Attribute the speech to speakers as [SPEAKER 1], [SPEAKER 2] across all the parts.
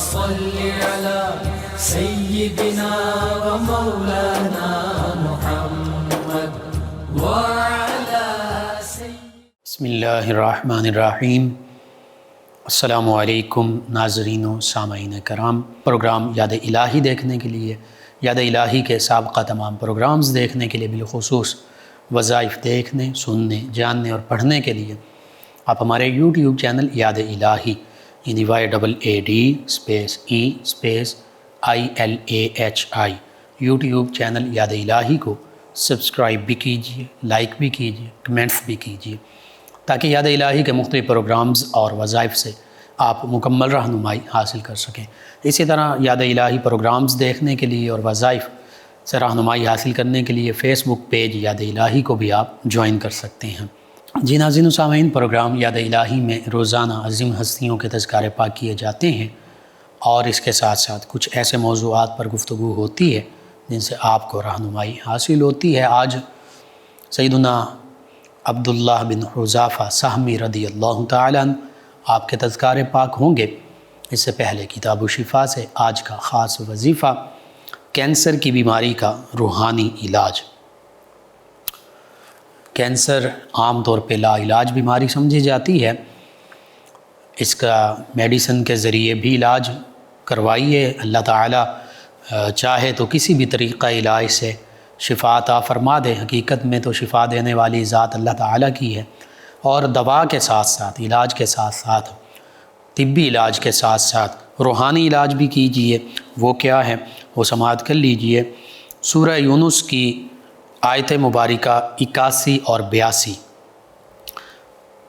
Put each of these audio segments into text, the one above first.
[SPEAKER 1] صل على سيدنا ومولانا محمد وعلى
[SPEAKER 2] بسم اللہ الرحمن الرحیم۔ السلام علیکم ناظرین و سامعین کرام۔ پروگرام یاد الہی دیکھنے کے لیے، یاد الہی کے سابقہ تمام پروگرامز دیکھنے کے لیے، بالخصوص وظائف دیکھنے، سننے، جاننے اور پڑھنے کے لیے آپ ہمارے یوٹیوب چینل یاد الہی یعنی YAADSPECILAHI یوٹیوب چینل یاد الہی کو سبسکرائب بھی کیجیے، لائک بھی کیجیے، کمنٹس بھی کیجیے، تاکہ یاد الہی کے مختلف پروگرامز اور وظائف سے آپ مکمل رہنمائی حاصل کر سکیں۔ اسی طرح یاد الہی پروگرامز دیکھنے کے لیے اور وظائف سے رہنمائی حاصل کرنے کے لیے فیس بک پیج یاد الہی کو بھی آپ جوائن کر سکتے ہیں۔ جی ناظرین و سامعین، پروگرام یاد الہی میں روزانہ عظیم ہستیوں کے تذکارے پاک کیے جاتے ہیں اور اس کے ساتھ ساتھ کچھ ایسے موضوعات پر گفتگو ہوتی ہے جن سے آپ کو رہنمائی حاصل ہوتی ہے۔ آج سیدنا عبداللہ بن حذافہ سہمی رضی اللہ تعالیٰ عنہ آپ کے تذکارے پاک ہوں گے۔ اس سے پہلے کتاب الشفا سے آج کا خاص وظیفہ کینسر کی بیماری کا روحانی علاج۔ کینسر عام طور پہ لا علاج بیماری سمجھی جاتی ہے۔ اس کا میڈیسن کے ذریعے بھی علاج کروائیے، اللہ تعالیٰ چاہے تو کسی بھی طریقہ علاج سے شفا عطا فرما دے۔ حقیقت میں تو شفا دینے والی ذات اللہ تعالیٰ کی ہے، اور دوا کے ساتھ ساتھ، علاج کے ساتھ ساتھ، طبی علاج کے ساتھ ساتھ روحانی علاج بھی کیجیے۔ وہ کیا ہے وہ سماعت کر لیجیے۔ سورہ یونس کی آیت مبارکہ 81 اور 82۔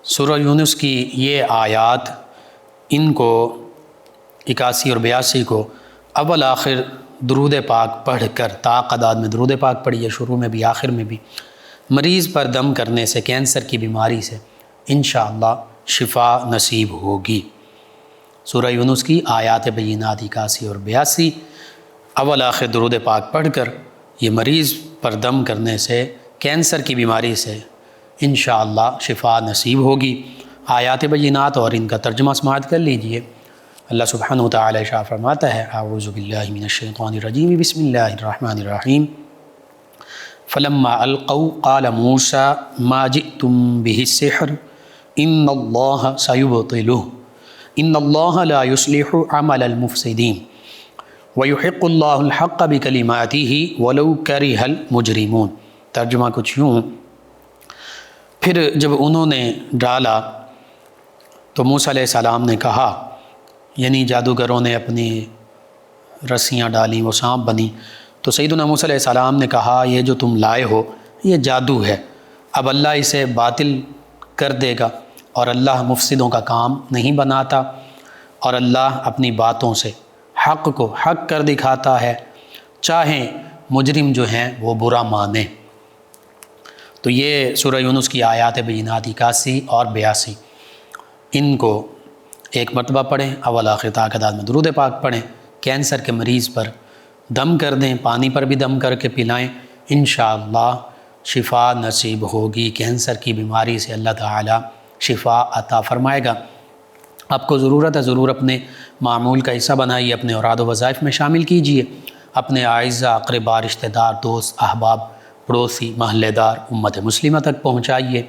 [SPEAKER 2] سورہ یونس کی یہ آیات، ان کو 81 اور 82 کو اول آخر درود پاک پڑھ کر تعداد میں درود پاک پڑھیے، شروع میں بھی آخر میں بھی۔ مریض پر دم کرنے سے کینسر کی بیماری سے انشاءاللہ شفا نصیب ہوگی۔ سورہ یونس کی آیات بینات 81 اور 82 اول آخر درود پاک پڑھ کر یہ مریض پر دم کرنے سے کینسر کی بیماری سے انشاءاللہ شفا نصیب ہوگی۔ آیات بینات اور ان کا ترجمہ سماعت کر لیجئے۔ اللہ سبحانہ وتعالی ارشاد فرماتا ہے، اعوذ باللہ من الشیطان الرجیم، بسم اللہ الرحمن الرحیم۔ فلما القوا قال موسیٰ ما جئتم به السحر ان اللہ سیبطلہ ان اللہ لا یصلح عمل المفسدین وَيُحِقُّ اللَّهُ الْحَقَّ بِكَلِمَاتِهِ وَلَوْ كَرِهَ الْمُجْرِمُونَ۔ ترجمہ کچھ یوں، پھر جب انہوں نے ڈالا تو موسیٰ علیہ السلام نے کہا، یعنی جادوگروں نے اپنی رسیاں ڈالیں، وہ سانپ بنی، تو سیدنا موسیٰ علیہ السلام نے کہا یہ جو تم لائے ہو یہ جادو ہے، اب اللہ اسے باطل کر دے گا، اور اللہ مفسدوں کا کام نہیں بناتا، اور اللہ اپنی باتوں سے حق کو حق کر دکھاتا ہے، چاہیں مجرم جو ہیں وہ برا مانیں۔ تو یہ سورہ یونس کی آیات بینات 81 اور 82، ان کو ایک مرتبہ پڑھیں، اول آخر تعداد میں درود پاک پڑھیں، کینسر کے مریض پر دم کر دیں، پانی پر بھی دم کر کے پلائیں، انشاءاللہ شفا نصیب ہوگی۔ کینسر کی بیماری سے اللہ تعالی شفا عطا فرمائے گا۔ آپ کو ضرورت ہے، ضرور اپنے معمول کا حصہ بنائیے، اپنے اوراد و وظائف میں شامل کیجیے، اپنے اعزہ، اقربا، رشتہ دار، دوست، احباب، پڑوسی، محلے دار، امت مسلمہ تک پہنچائیے۔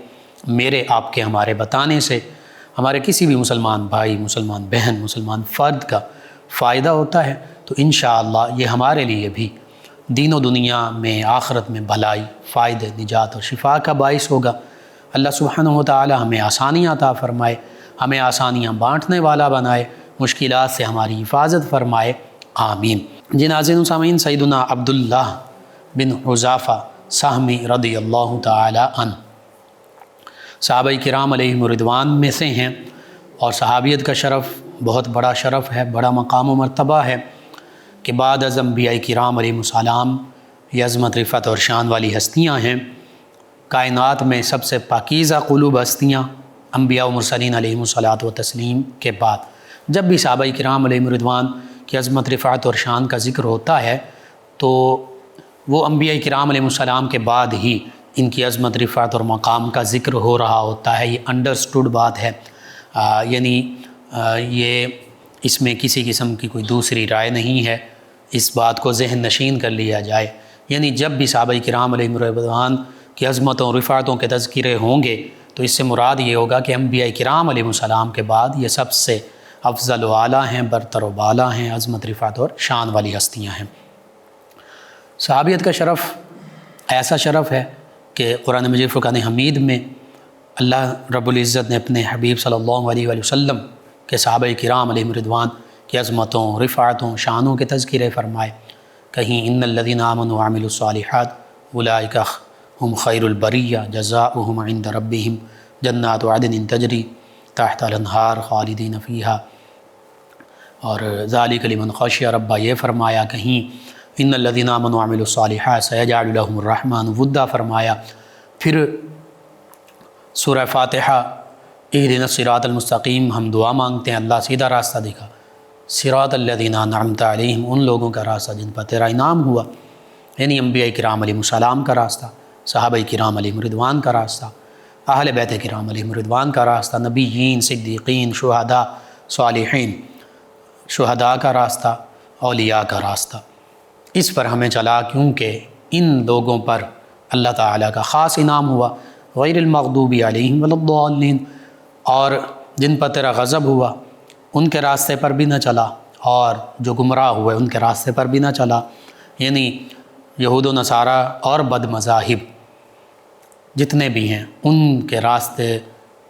[SPEAKER 2] میرے، آپ کے، ہمارے بتانے سے ہمارے کسی بھی مسلمان بھائی، مسلمان بہن، مسلمان فرد کا فائدہ ہوتا ہے، تو انشاءاللہ یہ ہمارے لیے بھی دین و دنیا میں، آخرت میں بھلائی، فائدے، نجات اور شفا کا باعث ہوگا۔ اللہ سبحانہ وتعالی ہمیں آسانیاں عطا فرمائے، ہمیں آسانیاں بانٹنے والا بنائے، مشکلات سے ہماری حفاظت فرمائے، آمین۔ جی ناظرین و سامعین، سیدنا عبداللہ بن حذافہ سہمی رضی اللہ تعالی عنہ صحابہ کرام علیہم رضوان میں سے ہیں، اور صحابیت کا شرف بہت بڑا شرف ہے، بڑا مقام و مرتبہ ہے کہ بعد از انبیاء کرام علیہم السلام یہ عظمت، رفعت اور شان والی ہستیاں ہیں۔ کائنات میں سب سے پاکیزہ قلوب ہستیاں انبیاء و مرسلین علیہم الصلاۃ و تسلیم کے بعد جب بھی صحابہ کرام علیہم رضوان کی عظمت، رفعت اور شان کا ذکر ہوتا ہے تو وہ انبیاء کرام علیہم السلام کے بعد ہی ان کی عظمت، رفعت اور مقام کا ذکر ہو رہا ہوتا ہے۔ یہ انڈرسٹوڈ بات ہے، یعنی یہ اس میں کسی قسم کی کوئی دوسری رائے نہیں ہے، اس بات کو ذہن نشین کر لیا جائے۔ یعنی جب بھی صحابہ کرام علیہم الرضوان کی عظمتوں رفعتوں کے تذکرے ہوں گے تو اس سے مراد یہ ہوگا کہ انبیاء کرام علیہ السلام کے بعد یہ سب سے افضل و اعلیٰ ہیں، برتر و بالا ہیں، عظمت رفعت اور شان والی ہستیاں ہیں۔ صحابیت کا شرف ایسا شرف ہے کہ قرآن مجید فرقان حمید میں اللہ رب العزت نے اپنے حبیب صلی اللہ علیہ وآلہ وسلم کے صحابہ کرام علیہم الرضوان کی عظمتوں، رفعتوں، شانوں کے تذکرے فرمائے۔ کہیں ان الذین آمنوا وعملوا الصالحات اولئک ہم خیر البریہ جزاؤہم عند ربہم جنات عدن تجری تحت الانہار خالدین فیہا، اور ذالک لمن خشی ربہ یہ فرمایا۔ کہیں ان الذین آمنوا وعملوا الصالحات سیجعل لهم الرحمن ودا فرمایا۔ پھر سورہ فاتحہ اہدنا الصراط المستقیم ہم دعا مانگتے ہیں اللہ سیدھا راستہ دکھا، صراط الذین انعمت علیہم ان لوگوں کا راستہ جن پر تیرا انعام ہوا، یعنی انبیاء کرام علیہم السلام کا راستہ، صحابہ کرام علیہم رضوان کا راستہ، اہل بیت کرام علیہم رضوان کا راستہ، نبیین، صدیقین، شہداء، صالحین، شہداء کا راستہ، اولیاء کا راستہ۔ اس پر ہمیں چلا کیونکہ ان لوگوں پر اللہ تعالیٰ کا خاص انعام ہوا، غیر المغضوب علیہم ولا الضالین، اور جن پر تیرا غضب ہوا ان کے راستے پر بھی نہ چلا، اور جو گمراہ ہوئے ان کے راستے پر بھی نہ چلا، یعنی یہود و نصارہ اور بد مذاہب جتنے بھی ہیں ان کے راستے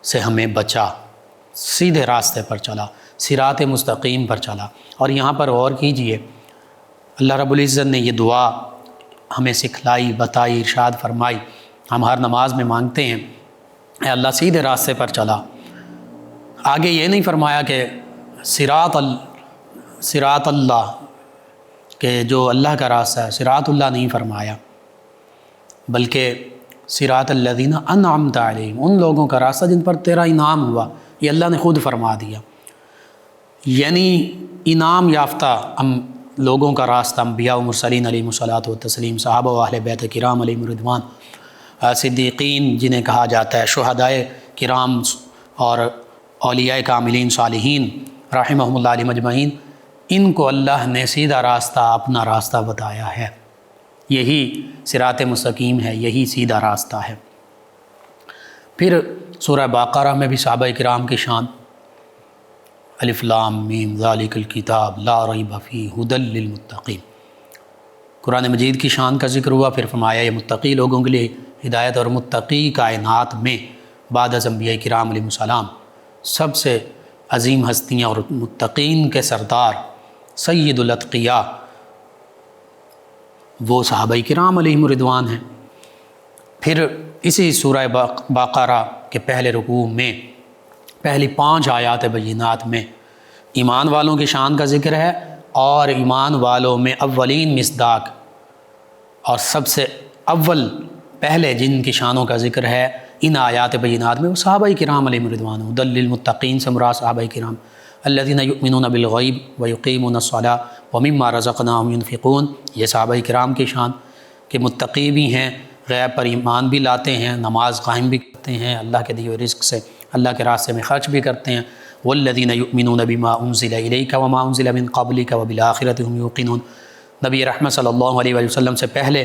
[SPEAKER 2] سے ہمیں بچا، سیدھے راستے پر چلا، صراط مستقیم پر چلا۔ اور یہاں پر غور کیجئے، اللہ رب العزت نے یہ دعا ہمیں سکھلائی، بتائی، ارشاد فرمائی، ہم ہر نماز میں مانگتے ہیں اے اللہ سیدھے راستے پر چلا۔ آگے یہ نہیں فرمایا کہ صراط اللہ، کہ جو اللہ کا راستہ ہے، صراط اللہ نہیں فرمایا، بلکہ صراط الذین انعمت علیہم ان لوگوں کا راستہ جن پر تیرا انعام ہوا، یہ اللہ نے خود فرما دیا۔ یعنی انعام یافتہ لوگوں کا راستہ انبیاء و مرسلین علیہم الصلاۃ والتسلیم، صحابہ و اہل بیت کرام علیہم رضوان، صدیقین جنہیں کہا جاتا ہے، شہداء کرام اور اولیاء کاملین صالحین رحمہم اللہ علیہم اجمعین، ان کو اللہ نے سیدھا راستہ، اپنا راستہ بتایا ہے۔ یہی صراط مستقیم ہے، یہی سیدھا راستہ ہے۔ پھر سورہ بقرہ میں بھی صحابہ کرام کی شان، الف لام میم ذالک الکتاب لا ریب فیہ ھدی للمتقین، قرآن مجید کی شان کا ذکر ہوا، پھر فرمایا یہ متقی لوگوں کے لیے ہدایت، اور متقی کائنات میں بعد از انبیاء کرام علیہ السلام سب سے عظیم ہستیاں اور متقین کے سردار سید الاتقیاء وہ صحابہ کرام علیہم رضوان ہیں۔ پھر اسی سورہ بقرہ کے پہلے رکوع میں پہلی 5 آیات بینات میں ایمان والوں کی شان کا ذکر ہے، اور ایمان والوں میں اولین مصداق اور سب سے اول پہلے جن کی شانوں کا ذکر ہے ان آیات بینات میں وہ صحابہ کرام علیہم رضوان، ھدی للمتقین سے مراد صحابہ کرام، الذین یؤمنون بالغیب ویقیمون الصلاۃ ومما رزقناہم ینفقون، یہ صحابہ کرام کی شان کہ متقی بھی ہیں، غیب پر ایمان بھی لاتے ہیں، نماز قائم بھی کرتے ہیں، اللہ کے دیے ہوئے رزق سے اللہ کے راستے میں خرچ بھی کرتے ہیں، والذین یؤمنون بما انزل الیک وما انزل من قبلک وبالآخرۃ هم یوقنون، نبی رحمت صلی اللہ علیہ وآلہ وسلم سے پہلے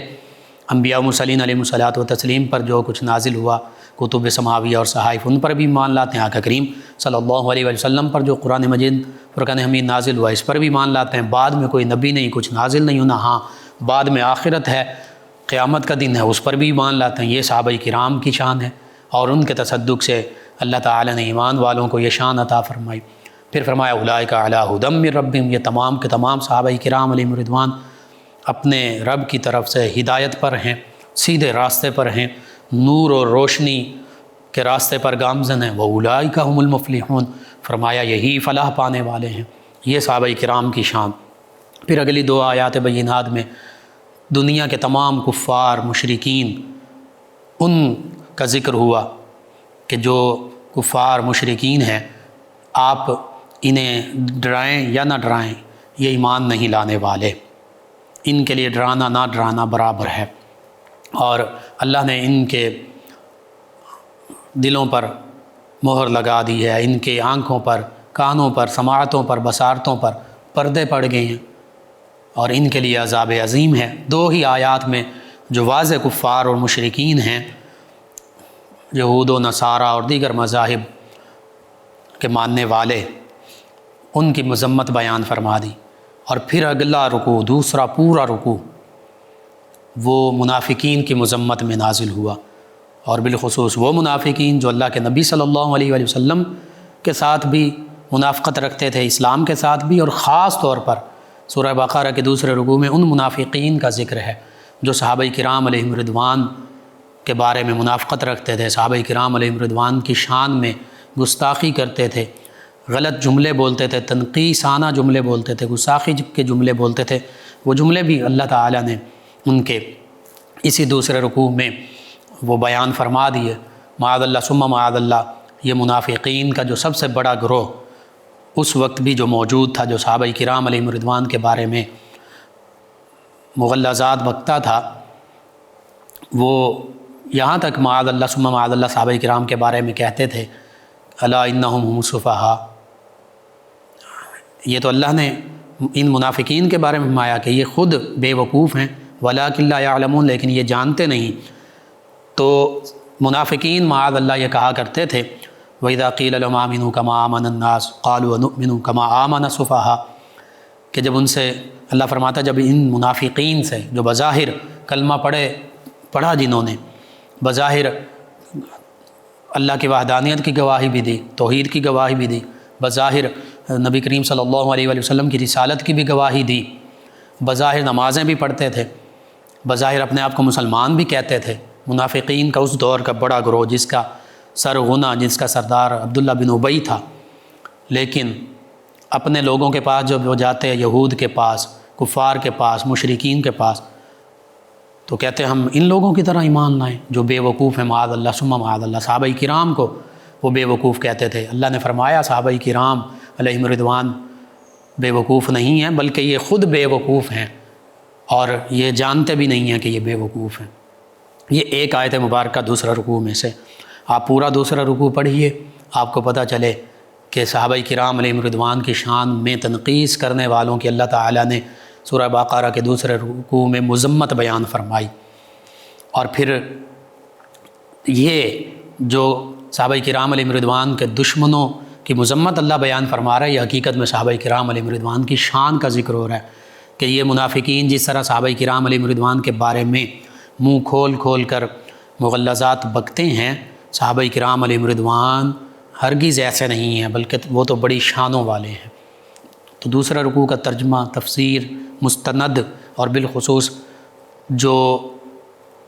[SPEAKER 2] انبیاء و مرسلین علیہم الصلاۃ والتسلیم پر جو کچھ نازل ہوا، کتب سماویہ اور صحائف، ان پر بھی ایمان لاتے ہیں۔ آقا کریم صلی اللہ علیہ وآلہ وسلم پر جو قرآن مجید فرقان حمید نازل ہوا، اس پر بھی ایمان لاتے ہیں۔ بعد میں کوئی نبی نہیں، کچھ نازل نہیں ہونا، ہاں بعد میں آخرت ہے، قیامت کا دن ہے، اس پر بھی ایمان لاتے ہیں۔ یہ صحابہ کرام کی شان ہے، اور ان کے تصدق سے اللہ تعالیٰ نے ایمان والوں کو یہ شان عطا فرمائی۔ پھر فرمایا اولئک علی ھدی من ربہم، یہ تمام کے تمام صحابہ کرام علیہم رضوان اپنے رب کی طرف سے ہدایت پر ہیں، سیدھے راستے پر ہیں، نور اور روشنی کے راستے پر گامزن ہیں۔ وَأُولَئِكَ هُمُ الْمُفْلِحُونَ، فرمایا یہی فلاح پانے والے ہیں، یہ صحابہ کرام کی شان۔ پھر اگلی 2 آیات بینات میں دنیا کے تمام کفار مشرکین ان کا ذکر ہوا کہ جو کفار مشرکین ہیں آپ انہیں ڈرائیں یا نہ ڈرائیں، یہ ایمان نہیں لانے والے، ان کے لیے ڈرانا نہ ڈرانا برابر ہے، اور اللہ نے ان کے دلوں پر مہر لگا دی ہے، ان کے آنکھوں پر کانوں پر، سماعتوں پر، بصارتوں پر پردے پڑ گئے ہیں اور ان کے لیے عذاب عظیم ہے۔ دو ہی آیات میں جو واضح کفار اور مشرکین ہیں، یہود و نصارہ اور دیگر مذاہب کے ماننے والے، ان کی مذمت بیان فرما دی۔ اور پھر اگلا رکوع، دوسرا پورا رکوع، وہ منافقین کی مذمت میں نازل ہوا، اور بالخصوص وہ منافقین جو اللہ کے نبی صلی اللہ علیہ وآلہ وسلم کے ساتھ بھی منافقت رکھتے تھے، اسلام کے ساتھ بھی، اور خاص طور پر سورہ بقرہ کے دوسرے رکوع میں ان منافقین کا ذکر ہے جو صحابہ کرام علیہم رضوان کے بارے میں منافقت رکھتے تھے، صحابہ کرام علیہم رضوان کی شان میں گستاخی کرتے تھے، غلط جملے بولتے تھے، تنقیصانہ جملے بولتے تھے، گستاخی کے جملے بولتے تھے۔ وہ جملے بھی اللہ تعالیٰ نے ان کے اسی دوسرے رکوع میں وہ بیان فرما دیے۔ معاذ اللہ ثم معاذ اللہ، یہ منافقین کا جو سب سے بڑا گروہ اس وقت بھی جو موجود تھا، جو صحابہ کرام علیہم رضوان کے بارے میں مغلظات بکتا تھا، وہ یہاں تک معاذ اللہ ثم معاذ اللہ صحابہ کرام کے بارے میں کہتے تھے الا انہم هم السفہاء۔ یہ تو اللہ نے ان منافقین کے بارے میں فرمایا کہ یہ خود بے وقوف ہیں، وَلَٰكِن لَا يَعْلَمُونَ، لیکن یہ جانتے نہیں۔ تو منافقین معاذ اللہ یہ کہا کرتے تھے وَإِذَا قِيلَ لَهُمْ آمِنُوا كَمَا آمَنَ النَّاسُ قَالُوا وَنُؤْمِنُ كَمَا آمَنَ السُّفَهَاءُ، کہ جب ان سے اللہ فرماتا جب ان منافقین سے جو بظاہر کلمہ پڑھا جنہوں نے بظاہر اللہ کی وحدانیت کی گواہی بھی دی، توحید کی گواہی بھی دی، بظاہر نبی کریم صلی اللہ علیہ وآلہ وسلم کی رسالت کی بھی گواہی دی، بظاہر نمازیں بھی پڑھتے تھے، بظاہر اپنے آپ کو مسلمان بھی کہتے تھے، منافقین کا اس دور کا بڑا گروہ جس کا سرغنہ، جس کا سردار عبداللہ بن ابی تھا، لیکن اپنے لوگوں کے پاس جب وہ جاتے یہود کے پاس، کفار کے پاس، مشرکین کے پاس، تو کہتے ہم ان لوگوں کی طرح ایمان لائیں جو بے وقوف ہیں، معاذ اللہ ثم معاذ اللہ۔ صحابہ کرام کو وہ بے وقوف کہتے تھے۔ اللہ نے فرمایا صحابہ کرام علیہم رضوان بے وقوف نہیں ہیں، بلکہ یہ خود بے وقوف ہیں اور یہ جانتے بھی نہیں ہیں کہ یہ بے وقوف ہیں۔ یہ ایک آیت مبارکہ دوسرا رکوع میں سے، آپ پورا دوسرا رکوع پڑھیے، آپ کو پتہ چلے کہ صحابہ کرام علیہم رضوان کی شان میں تنقیص کرنے والوں کی اللہ تعالیٰ نے سورہ بقرہ کے دوسرے رکوع میں مذمت بیان فرمائی۔ اور پھر یہ جو صحابہ کرام علیہم رضوان کے دشمنوں کی مذمت اللہ بیان فرما رہا ہے، یہ حقیقت میں صحابہ کرام علیہم رضوان کی شان کا ذکر ہو رہا ہے کہ یہ منافقین جس طرح صحابہ کرام علیہم رضوان کے بارے میں منہ کھول کھول کر مغلظات بکتے ہیں، صحابہ کرام علیہم رضوان ہرگز ایسے نہیں ہیں، بلکہ وہ تو بڑی شانوں والے ہیں۔ تو دوسرا رکوع کا ترجمہ، تفسیر، مستند، اور بالخصوص جو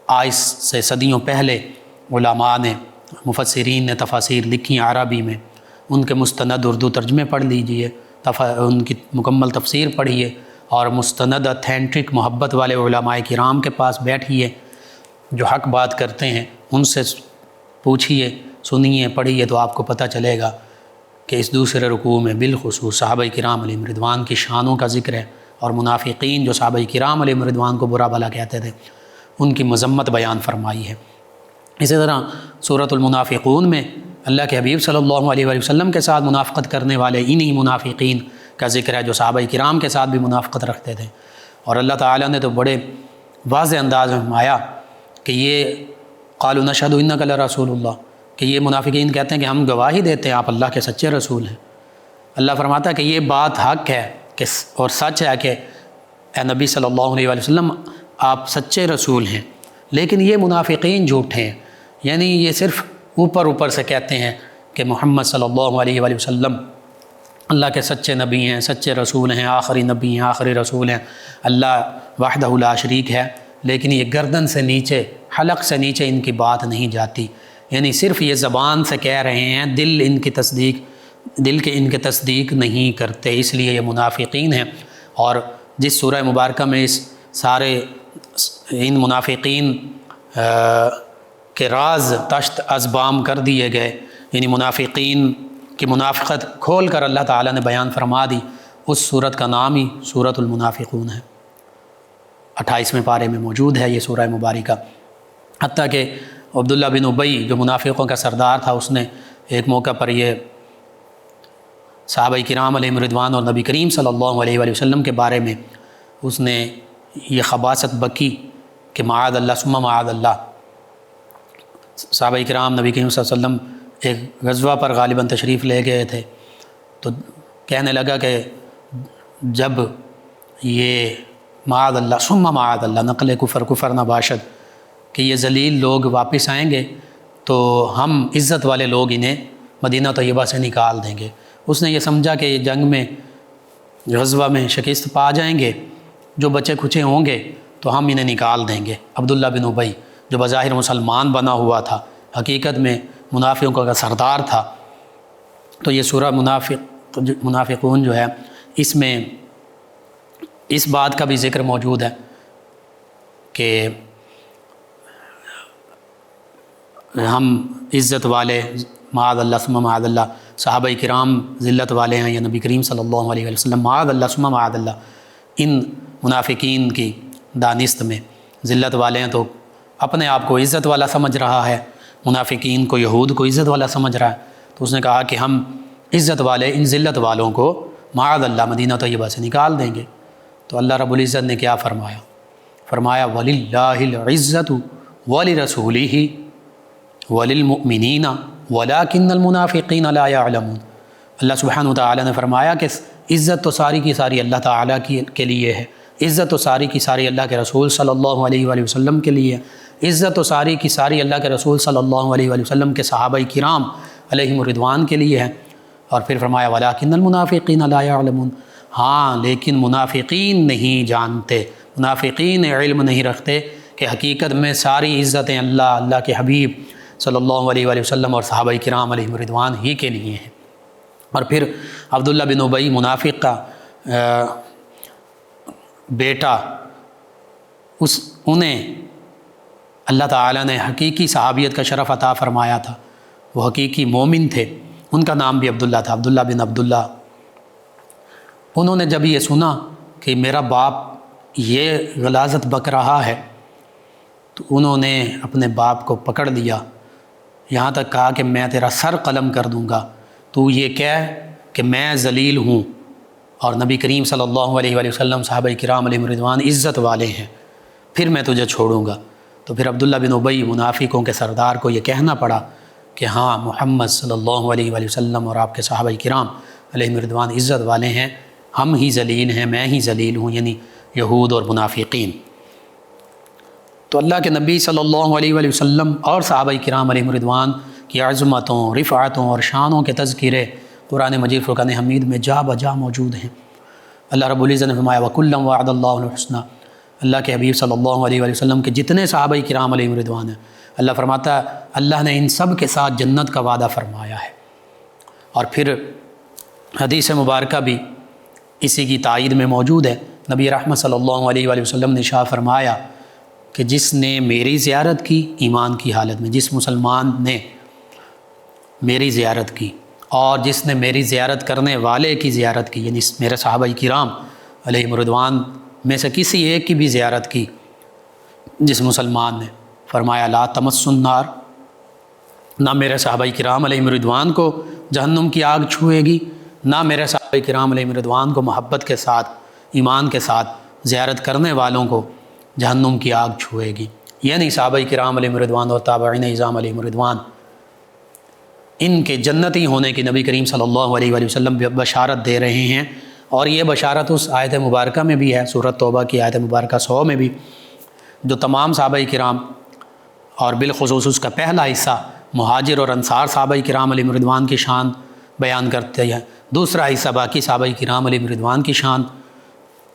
[SPEAKER 2] آج سے صدیوں پہلے علماء نے، مفسرین نے تفاسیر لکھی عربی میں، ان کے مستند اردو ترجمے پڑھ لیجئے، ان کی مکمل تفسیر پڑھیے، اور مستند اتھینٹک محبت والے علماء کرام کے پاس بیٹھیے جو حق بات کرتے ہیں، ان سے پوچھیے، سنیے، پڑھیے، تو آپ کو پتہ چلے گا کہ اس دوسرے رکوع میں بالخصوص صحابہ کرام علیہم رضوان کی شانوں کا ذکر ہے، اور منافقین جو صحابہ کرام علیہم رضوان کو برا بھلا کہتے تھے ان کی مذمت بیان فرمائی ہے۔ اسی طرح سورۃ المنافقون میں اللہ کے حبیب صلی اللہ علیہ وآلہ وسلم کے ساتھ منافقت کرنے والے انہی منافقین کا ذکر ہے جو صحابہ کرام کے ساتھ بھی منافقت رکھتے تھے، اور اللہ تعالیٰ نے تو بڑے واضح انداز میں فرمایا کہ یہ قالوا نشہد انک لرسول اللہ، کہ یہ منافقین کہتے ہیں کہ ہم گواہی دیتے ہیں آپ اللہ کے سچے رسول ہیں۔ اللہ فرماتا ہے کہ یہ بات حق ہے کہ اور سچ ہے کہ اے نبی صلی اللہ علیہ وآلہ وسلم آپ سچے رسول ہیں، لیکن یہ منافقین جھوٹے ہیں، یعنی یہ صرف اوپر سے کہتے ہیں کہ محمد صلی اللہ علیہ وآلہ وسلم اللہ کے سچے نبی ہیں، سچے رسول ہیں، آخری نبی ہیں، آخری رسول ہیں، اللہ وحدہ لا شریک ہے، لیکن یہ گردن سے نیچے، حلق سے نیچے ان کی بات نہیں جاتی، یعنی صرف یہ زبان سے کہہ رہے ہیں، دل ان کی تصدیق نہیں کرتے، اس لیے یہ منافقین ہیں۔ اور جس سورہ مبارکہ میں اس سارے ان منافقین کے راز تشت ازبام کر دیے گئے، یعنی منافقین کی منافقت کھول کر اللہ تعالیٰ نے بیان فرما دی، اس صورت کا نام ہی سورۃ المنافقون ہے، 28ویں پارے میں موجود ہے یہ سورہ مبارکہ۔ حتیٰ کہ عبداللہ بن ابی جو منافقوں کا سردار تھا، اس نے ایک موقع پر یہ صحابہ کرام علیہم رضوان اور نبی کریم صلی اللہ علیہ وآلہ وسلم کے بارے میں اس نے یہ خباثت بکی کہ معاذ اللہ ثم معاذ اللہ۔ صحابہ کرام نبی کریم صلی اللہ علیہ وسلم ایک غزوہ پر غالباً تشریف لے گئے تھے، تو کہنے لگا کہ جب یہ معاذ اللہ ثم معاذ اللہ نقل کفر نہ باشد کہ یہ ذلیل لوگ واپس آئیں گے تو ہم عزت والے لوگ انہیں مدینہ طیبہ سے نکال دیں گے۔ اس نے یہ سمجھا کہ یہ جنگ میں غزوہ میں شکست پا جائیں گے، جو بچے کھچے ہوں گے تو ہم انہیں نکال دیں گے۔ عبداللہ بن ابی جو بظاہر مسلمان بنا ہوا تھا، حقیقت میں منافقوں کا سردار تھا۔ تو یہ سورہ منافقون جو ہے اس میں اس بات کا بھی ذکر موجود ہے کہ ہم عزت والے معاذ اللہ ثم معاذ اللہ، صحابہ کرام ذلت والے ہیں یا نبی کریم صلی اللہ علیہ وسلم معاذ اللہ ثم معاذ اللہ ان منافقین کی دانست میں ذلت والے ہیں، تو اپنے آپ کو عزت والا سمجھ رہا ہے، منافقین کو یہود کو عزت والا سمجھ رہا ہے۔ تو اس نے کہا کہ ہم عزت والے ان ذلت والوں کو معاذ اللہ مدینہ طیبہ سے نکال دیں گے۔ تو اللہ رب العزت نے کیا فرمایا؟ فرمایا وَلِلَّهِ الْعِزَّةُ وَلِرَسُولِهِ وَلِلْمُؤْمِنِينَ وَلَكِنَّ الْمُنَافِقِينَ لَا يَعْلَمُونَ۔ اللہ سبحانہ وتعالی نے فرمایا کہ عزت تو ساری کی ساری اللہ تعالیٰ کے لیے ہے، عزت تو ساری کی ساری اللہ کے رسول صلی اللہ علیہ وآلہ وسلم کے لیے ہے، عزت تو ساری کی ساری اللہ کے رسول صلی اللہ علیہ وآلہ وسلم کے صحابہ کرام علیہم رضوان کے لیے ہے۔ اور پھر فرمایا وَلَكِنَّ الْمُنَافِقِينَ لَا يَعْلَمُونَ، ہاں لیکن منافقین نہیں جانتے، منافقین علم نہیں رکھتے کہ حقیقت میں ساری عزتیں اللہ کے حبیب صلی اللہ علیہ وآلہ وسلم اور صحابہ کرام علیہم رضوان ہی کے لیے ہیں۔ اور پھر عبداللہ بن ابی منافق کا بیٹا، انہیں اللہ تعالیٰ نے حقیقی صحابیت کا شرف عطا فرمایا تھا، وہ حقیقی مومن تھے، ان کا نام بھی عبداللہ تھا، عبداللہ بن عبداللہ۔ انہوں نے جب یہ سنا کہ میرا باپ یہ غلاظت بک رہا ہے تو انہوں نے اپنے باپ کو پکڑ لیا، یہاں تک کہا کہ میں تیرا سر قلم کر دوں گا، تو یہ کہہ کہ میں ذلیل ہوں اور نبی کریم صلی اللہ علیہ وآلہ وسلم صحابہ کرام علیہم رضوان عزت والے ہیں، پھر میں تجھے چھوڑوں گا۔ تو پھر عبداللہ بن ابی منافقوں کے سردار کو یہ کہنا پڑا کہ ہاں محمد صلی اللہ علیہ وآلہ وسلم اور آپ کے صحابہ کرام علیہم رضوان عزت والے ہیں، ہم ہی ذلیل ہیں، میں ہی ذلیل ہوں، یعنی یہود اور منافقین۔ تو اللہ کے نبی صلی اللہ علیہ وآلہ وسلم اور صحابہ کرام علیہم رضوان کی عظمتوں، رفعتوں اور شانوں کے تذکرے قرآن مجید فرقان حمید میں جا بجا موجود ہیں۔ اللہ رب العزت نے فرمایا وَكُلًّا وَعَدَ اللَّهُ الْحُسْنَىٰ، اللہ کے حبیب صلی اللہ علیہ وآلہ وسلم کے جتنے صحابہ کرام علیہم رضوان ہیں، اللہ فرماتا ہے اللہ نے ان سب کے ساتھ جنت کا وعدہ فرمایا ہے۔ اور پھر حدیث مبارکہ بھی اسی کی تائید میں موجود ہے، نبی رحمت صلی اللہ علیہ وآلہ وسلم نے ارشاد فرمایا کہ جس نے میری زیارت کی ایمان کی حالت میں، جس مسلمان نے میری زیارت کی اور جس نے میری زیارت کرنے والے کی زیارت کی، یعنی میرے صحابہ کرام علیہم رضوان میں سے کسی ایک کی بھی زیارت کی، جس مسلمان نے، فرمایا لا تمس النار، نہ میرے صحابہ کرام علیہم رضوان کو جہنم کی آگ چھوئے گی، نہ میرے صحابہ کرام علیہم رضوان کو محبت کے ساتھ ایمان کے ساتھ زیارت کرنے والوں کو جہنم کی آگ چھوئے گی۔ یعنی صحابہ کرام علیہم رضوان اور تابعین اعظام علیہم رضوان ان کے جنتی ہونے کی نبی کریم صلی اللہ علیہ وآلہ وسلم بشارت دے رہے ہیں، اور یہ بشارت اس آیت مبارکہ میں بھی ہے، سورۃ توبہ کی آیت مبارکہ 100 میں بھی، جو تمام صحابہ کرام اور بالخصوص اس کا پہلا حصہ مہاجر اور انصار صحابہ کرام علیہم رضوان کی شان بیان کرتے ہیں، دوسرا حصہ باقی صحابہ کرام علیہم رضوان کی شان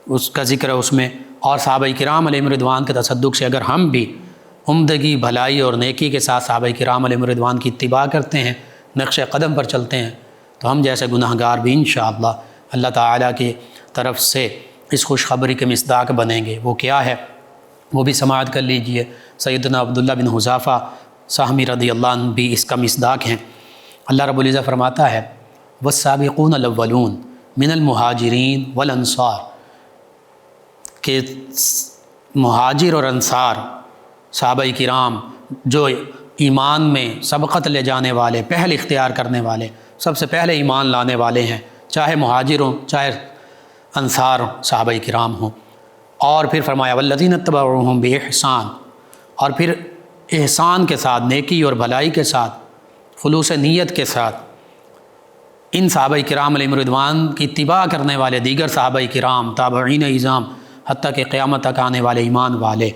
[SPEAKER 2] اس کا ذکر ہے اس میں، اور صحابہ کرام علیہم رضوان کے تصدق سے اگر ہم بھی عمدگی بھلائی اور نیکی کے ساتھ صحابہ کرام علیہم رضوان کی اتباع کرتے ہیں، نقش قدم پر چلتے ہیں، تو ہم جیسے گناہگار بھی انشاءاللہ اللہ تعالیٰ کی طرف سے اس خوشخبری کے مصداق بنیں گے۔ وہ کیا ہے وہ بھی سماعت کر لیجئے۔ سیدنا عبداللہ بن حذافہ سہمی رضی اللہ عنہ بھی اس کا مصداق ہیں۔ اللہ رب العزت فرماتا ہے والسابقون الاولون من المہاجرین والانصار، کہ مہاجر اور انصار صحابہ کرام جو ایمان میں سبقت لے جانے والے، پہل اختیار کرنے والے، سب سے پہلے ایمان لانے والے ہیں، چاہے مہاجر ہوں چاہے انصار صحابہ کرام ہوں۔ اور پھر فرمایا والذین اتبعوہم بإحسان، اور پھر احسان کے ساتھ، نیکی اور بھلائی کے ساتھ، خلوص نیت کے ساتھ ان صحابہ کرام علیہم رضوان کی اتباع کرنے والے دیگر صحابہ کرام، تابعین اعظام، حتیٰ کہ قیامت تک آنے والے ایمان والے،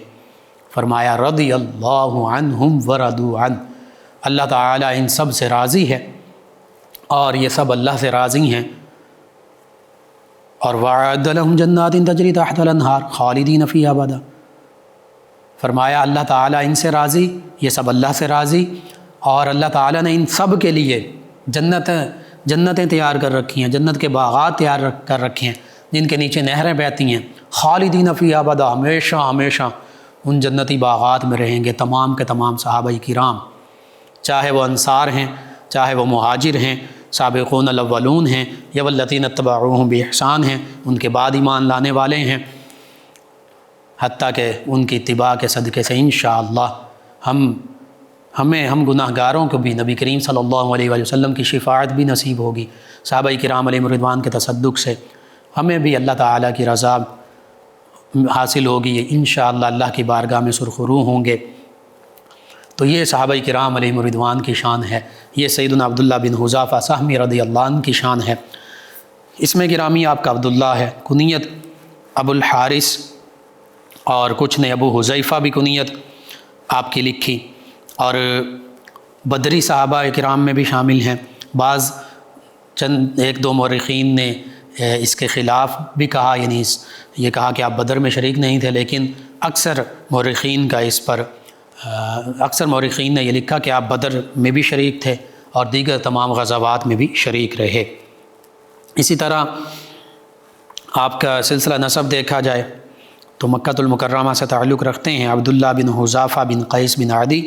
[SPEAKER 2] فرمایا رضی اللہ عنہم ورضوا عنہ، اللہ تعالیٰ ان سب سے راضی ہے اور یہ سب اللہ سے راضی ہیں۔ اور وَأَعَدَّ لَهُمْ جَنَّاتٍ تَجْرِي تَحْتَهَا الْأَنْهَارُ خَالِدِينَ فِيهَا أَبَدًا، فرمایا اللہ تعالیٰ ان سے راضی، یہ سب اللہ سے راضی، اور اللہ تعالیٰ نے ان سب کے لیے جنتیں تیار کر رکھی ہیں، جنت کے باغات تیار کر رکھے ہیں جن کے نیچے نہریں بہتی ہیں، خالدین فیہا ابدا، ہمیشہ ہمیشہ ان جنتی باغات میں رہیں گے تمام کے تمام صحابہ کرام، چاہے وہ انصار ہیں چاہے وہ مہاجر ہیں، سابقون الاولون ہیں، یا والذین اتبعوہم بإحسان ہیں، ان کے بعد ایمان لانے والے ہیں، حتیٰ کہ ان کی اتباع کے صدقے سے انشاءاللہ ہم گناہ گاروں کو بھی نبی کریم صلی اللہ علیہ وآلہ وسلم کی شفاعت بھی نصیب ہوگی، صحابہ کرام علیہم رضوان کے تصدق سے ہمیں بھی اللہ تعالیٰ کی رضا حاصل ہوگی، انشاءاللہ اللہ کی بارگاہ میں سرخرو ہوں گے۔ تو یہ صحابہ کرام علیہم رضوان کی شان ہے، یہ سیدنا عبداللہ بن حذافہ سہمی رضی اللہ عنہ کی شان ہے۔ اس میں گرامی آپ کا عبداللہ ہے، کنیت ابو الحارث، اور کچھ نے ابو حذیفہ بھی کنیت آپ کی لکھی، اور بدری صحابہ کرام میں بھی شامل ہیں۔ بعض چند ایک دو مورخین نے اس کے خلاف بھی کہا، یعنی یہ کہا کہ آپ بدر میں شریک نہیں تھے، لیکن اکثر مورخین نے یہ لکھا کہ آپ بدر میں بھی شریک تھے اور دیگر تمام غزوات میں بھی شریک رہے۔ اسی طرح آپ کا سلسلہ نسب دیکھا جائے تو مکۃ المکرمہ سے تعلق رکھتے ہیں عبداللہ بن حذافہ بن قیس بن عدی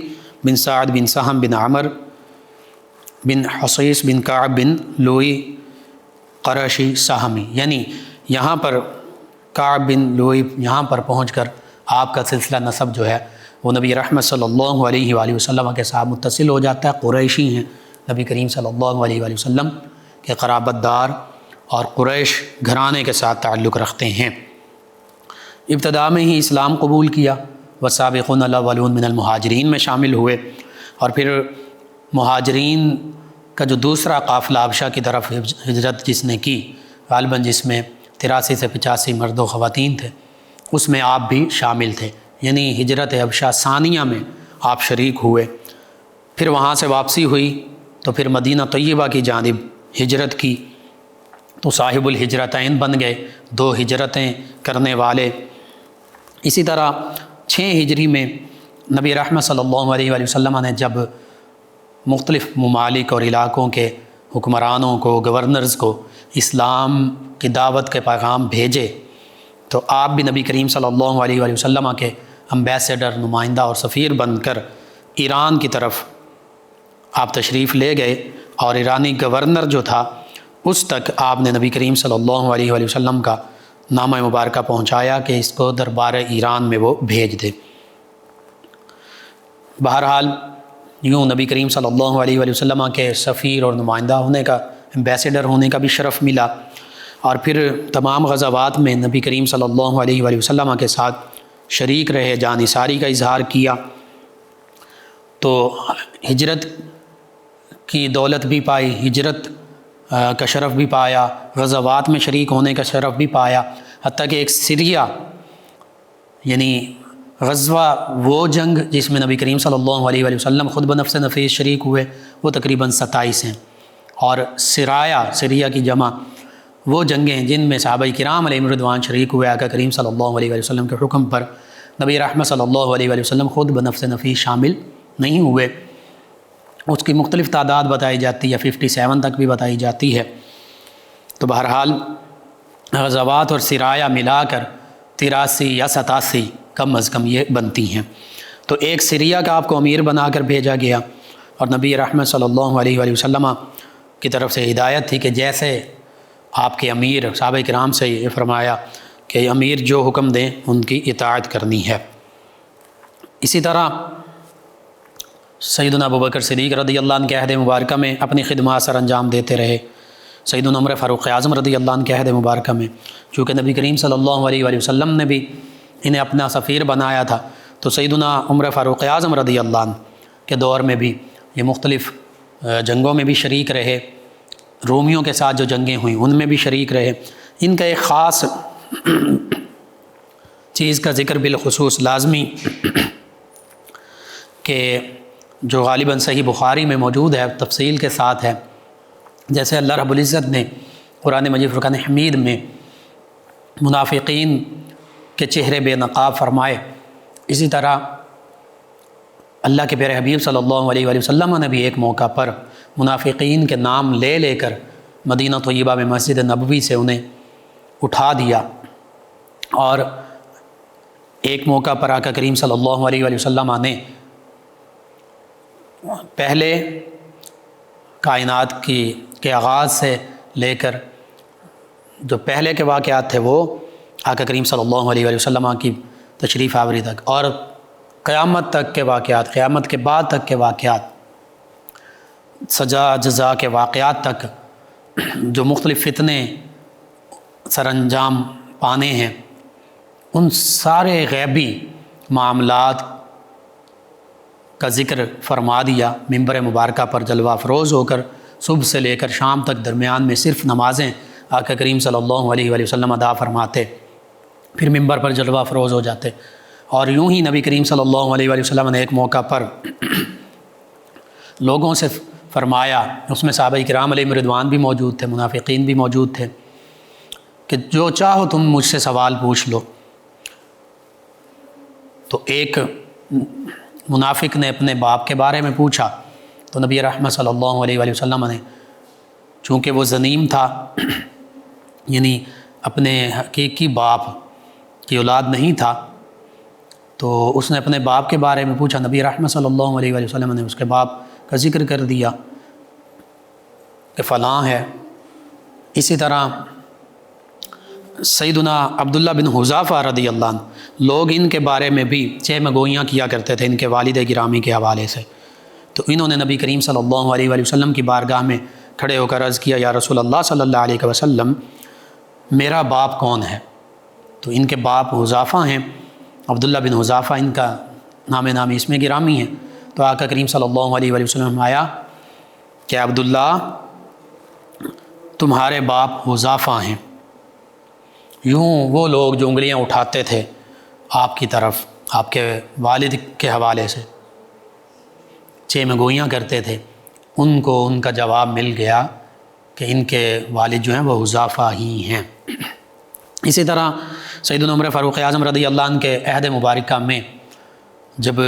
[SPEAKER 2] بن سعد بن سہم بن عمر بن حصیص بن کعب بن لوئی قرشی سہمی، یعنی یہاں پر کعب بن لوئی یہاں پر پہنچ کر آپ کا سلسلہ نسب جو ہے وہ نبی رحمت صلی اللہ علیہ وآلہ وسلم کے ساتھ متصل ہو جاتا ہے، قریشی ہیں، نبی کریم صلی اللہ علیہ وآلہ وسلم کے قرابت دار اور قریش گھرانے کے ساتھ تعلق رکھتے ہیں۔ ابتدا میں ہی اسلام قبول کیا، والسابقون الاولون من المہاجرین میں شامل ہوئے، اور پھر مہاجرین کا جو دوسرا قافلہ حبشہ کی طرف ہجرت جس نے کی، غالباً جس میں 83 سے 85 مرد و خواتین تھے، اس میں آپ بھی شامل تھے، یعنی ہجرت حبشہ ثانیہ میں آپ شریک ہوئے۔ پھر وہاں سے واپسی ہوئی تو پھر مدینہ طیبہ کی جانب ہجرت کی، تو صاحب الہجرتین بن گئے، 2 ہجرتیں کرنے والے۔ اسی طرح 6 ہجری میں نبی رحمت صلی اللہ علیہ وآلہ وسلم نے جب مختلف ممالک اور علاقوں کے حکمرانوں کو، گورنرز کو اسلام کی دعوت کے پیغام بھیجے، تو آپ بھی نبی کریم صلی اللہ علیہ وآلہ وسلم کے امبیسڈر، نمائندہ اور سفیر بن کر ایران کی طرف آپ تشریف لے گئے، اور ایرانی گورنر جو تھا اس تک آپ نے نبی کریم صلی اللہ علیہ وآلہ وسلم کا نامہ مبارکہ پہنچایا کہ اس کو دربار ایران میں وہ بھیج دے۔ بہرحال یوں نبی کریم صلی اللہ علیہ وآلہ وسلم کے سفیر اور نمائندہ ہونے کا، امبیسڈر ہونے کا بھی شرف ملا، اور پھر تمام غزوات میں نبی کریم صلی اللہ علیہ وآلہ وسلم کے ساتھ شریک رہے، جانثاری کا اظہار کیا، تو ہجرت کی دولت بھی پائی، ہجرت کا شرف بھی پایا، غزوات میں شریک ہونے کا شرف بھی پایا، حتیٰ کہ ایک سریہ، یعنی غزوہ وہ جنگ جس میں نبی کریم صلی اللہ علیہ وآلہ وسلم خود بنفس نفیس شریک ہوئے، وہ تقریباً 27 ہیں، اور سریہ کی جمع وہ جنگیں جن میں صحابہ کرام علیہم رضوان شریک ہوئے، آقا کریم صلی اللہ علیہ وآلہ وسلم کے حکم پر نبی رحمت صلی اللہ علیہ وآلہ وسلم خود بنفس نفیس شامل نہیں ہوئے۔ اس کی مختلف تعداد بتائی جاتی ہے، 57 تک بھی بتائی جاتی ہے۔ تو بہرحال غزوات اور سرایا ملا کر 83 یا 87 کم از کم یہ بنتی ہیں۔ تو ایک سریہ کا آپ کو امیر بنا کر بھیجا گیا، اور نبی رحمت صلی اللہ علیہ وآلہ وسلم کی طرف سے ہدایت تھی کہ جیسے آپ کے امیر، صحابہ کرام سے یہ فرمایا کہ امیر جو حکم دیں ان کی اطاعت کرنی ہے۔ اسی طرح سیدنا ابوبکر صدیق رضی اللہ عنہ کے عہد مبارکہ میں اپنی خدمات سر انجام دیتے رہے، سیدنا عمر فاروق اعظم رضی اللہ عنہ کے عہد مبارکہ میں چونکہ نبی کریم صلی اللہ علیہ وآلہ وسلم نے بھی انہیں اپنا سفیر بنایا تھا، تو سیدنا عمر فاروق اعظم رضی اللہ عنہ کے دور میں بھی یہ مختلف جنگوں میں بھی شریک رہے، رومیوں کے ساتھ جو جنگیں ہوئیں ان میں بھی شریک رہے۔ ان کا ایک خاص چیز کا ذکر بالخصوص لازمی کہ جو غالباً صحیح بخاری میں موجود ہے، تفصیل کے ساتھ ہے، جیسے اللہ رب العزت نے قرآن مجید فرقان حمید میں منافقین کے چہرے بے نقاب فرمائے، اسی طرح اللہ کے پیارے حبیب صلی اللہ علیہ وآلہ وسلم نے بھی ایک موقع پر منافقین کے نام لے لے کر مدینہ طیبہ میں مسجد نبوی سے انہیں اٹھا دیا، اور ایک موقع پر آقا کریم صلی اللہ علیہ وآلہ وسلم نے پہلے کائنات کے آغاز سے لے کر جو پہلے کے واقعات تھے وہ آقا کریم صلی اللہ علیہ وآلہ وسلم کی تشریف آوری تک، اور قیامت تک کے واقعات، قیامت کے بعد تک کے واقعات، سزا جزا کے واقعات تک جو مختلف فتنے سر انجام پانے ہیں، ان سارے غیبی معاملات کا ذکر فرما دیا۔ ممبر مبارکہ پر جلوہ افروز ہو کر صبح سے لے کر شام تک درمیان میں صرف نمازیں آقا کریم صلی اللہ علیہ وآلہ وسلم ادا فرماتے، پھر ممبر پر جلوہ افروز ہو جاتے۔ اور یوں ہی نبی کریم صلی اللہ علیہ وآلہ وسلم نے ایک موقع پر لوگوں سے فرمایا، اس میں صحابہ کرام علیہم رضوان بھی موجود تھے، منافقین بھی موجود تھے، کہ جو چاہو تم مجھ سے سوال پوچھ لو۔ تو ایک منافق نے اپنے باپ کے بارے میں پوچھا، تو نبی رحمت صلی اللہ علیہ وآلہ وسلم نے، چونکہ وہ ظنیم تھا، یعنی اپنے حقیقی باپ کی اولاد نہیں تھا، تو اس نے اپنے باپ کے بارے میں پوچھا۔ نبی رحمت صلی اللہ علیہ وآلہ وسلم نے اس کے باپ کا ذکر کر دیا کہ فلاں ہے۔ اسی طرح سیدنا عبداللہ بن حذافہ رضی اللہ عنہ، لوگ ان کے بارے میں بھی چہمہ گوئیاں کیا کرتے تھے ان کے والد گرامی کے حوالے سے، تو انہوں نے نبی کریم صلی اللہ علیہ وآلہ وسلم کی بارگاہ میں کھڑے ہو کر عرض کیا، یا رسول اللہ صلی اللہ علیہ وسلم، میرا باپ کون ہے؟ تو ان کے باپ حذافہ ہیں، عبداللہ بن حذافہ ان کا نام اس میں گرامی ہے۔ تو آقا کریم صلی اللہ علیہ وآلہ وسلم آیا کہ عبداللہ تمہارے باپ حذافہ ہیں۔ یوں وہ لوگ جو انگلیاں اٹھاتے تھے آپ کی طرف، آپ کے والد کے حوالے سے چہمہ گوئیاں کرتے تھے، ان کو ان کا جواب مل گیا کہ ان کے والد جو ہیں وہ حذافہ ہی ہیں۔ اسی طرح سیدنا عمر فاروق اعظم رضی اللہ عنہ کے عہد مبارکہ میں جب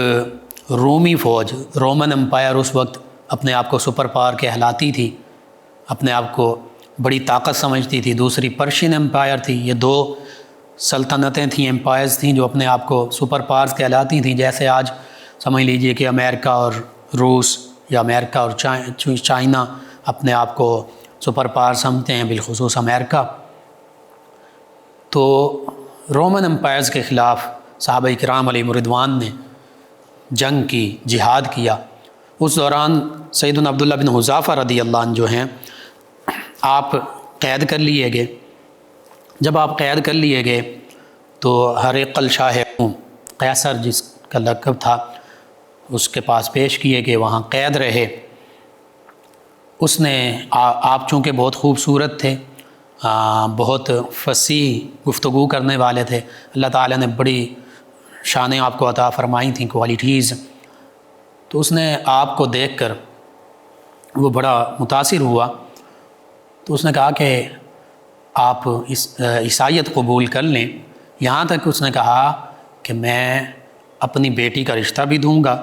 [SPEAKER 2] رومی فوج، رومن امپائر اس وقت اپنے آپ کو سپر پاور کہلاتی تھی، اپنے آپ کو بڑی طاقت سمجھتی تھی، دوسری پرشین امپائر تھی، یہ دو سلطنتیں تھیں، امپائرز تھیں جو اپنے آپ کو سپر پاورز کہلاتی تھیں، جیسے آج سمجھ لیجئے کہ امریکہ اور روس یا امریکہ اور چائنا اپنے آپ کو سپر پاور سمجھتے ہیں، بالخصوص امریکہ۔ تو رومن امپائرز کے خلاف صحابہ کرام علیہم رضوان نے جنگ کی، جہاد کیا۔ اس دوران سیدنا عبداللہ بن حذافہ رضی اللہ عنہ جو ہیں آپ قید کر لیے گئے۔ جب آپ قید کر لیے گئے تو ہرقل شاہ روم، قیصر جس کا لقب تھا، اس کے پاس پیش کیے گئے، وہاں قید رہے۔ اس نے آپ چونکہ بہت خوبصورت تھے، بہت فصیح گفتگو کرنے والے تھے، اللہ تعالیٰ نے بڑی شانیں آپ کو عطا فرمائی تھیں، کوالٹیز، تو اس نے آپ کو دیکھ کر وہ بڑا متاثر ہوا، تو اس نے کہا کہ آپ عیسائیت قبول کر لیں۔ یہاں تک اس نے کہا کہ میں اپنی بیٹی کا رشتہ بھی دوں گا